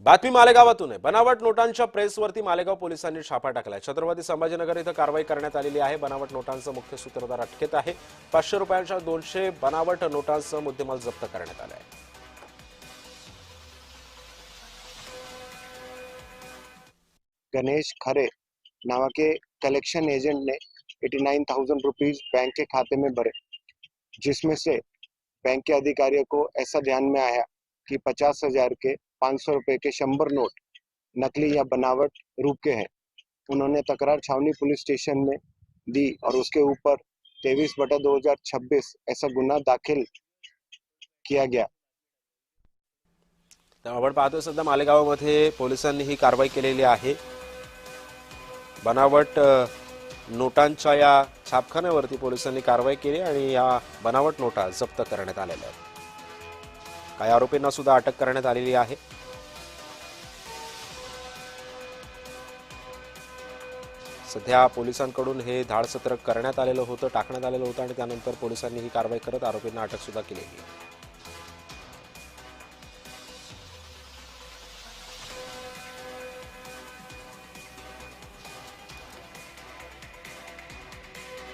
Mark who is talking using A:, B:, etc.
A: बातमी मालेगावातून आहे। बनावट नोटांच्या प्रेसवरती मालेगाव पोलिसांनी छापा टाकलाय। छत्रपती संभाजीनगर इथं कारवाई करण्यात आलेली आहे। बनावट नोटांचा मुख्य सूत्रधार अटकेत आहे। 500 रुपयांच्या 200 बनावट नोटांचा मुद्देमाल जप्त करण्यात आला आहे।
B: गणेश खरे नावा के कलेक्शन एजेंट ने 89,000 रुपीज बैंक के खाते में भरे, जिसमें से बैंक के अधिकारियों को ऐसा ध्यान में आया कि 50,000 के 500 रुपए के 100 नोट नकली या बनावट रूप के हैं। उन्होंने तकरार छावनी पुलिस स्टेशन में दी और उसके ऊपर 23/2026 ऐसा गुन्हा दाखिल किया गया।
A: आपण पाहतोय सध्या मालेगावमध्ये पोलिसांनी ही कारवाई केलेली आहे। बनावट नोटांच्या या छापखान्यावरती पोलिसांनी कारवाई केली आणि या बनावट नोटा जप्त करण्यात आलेल्या आहेत। काही आरोपींना सुद्धा अटक करण्यात आलेली आहे। सध्या पोलिसांकडून हे धाडसत्र करण्यात आलेलं होतं, टाकण्यात आलेलं होतं आणि त्यानंतर पोलिसांनी ही कारवाई करत आरोपींना अटक सुद्धा केलेली आहे।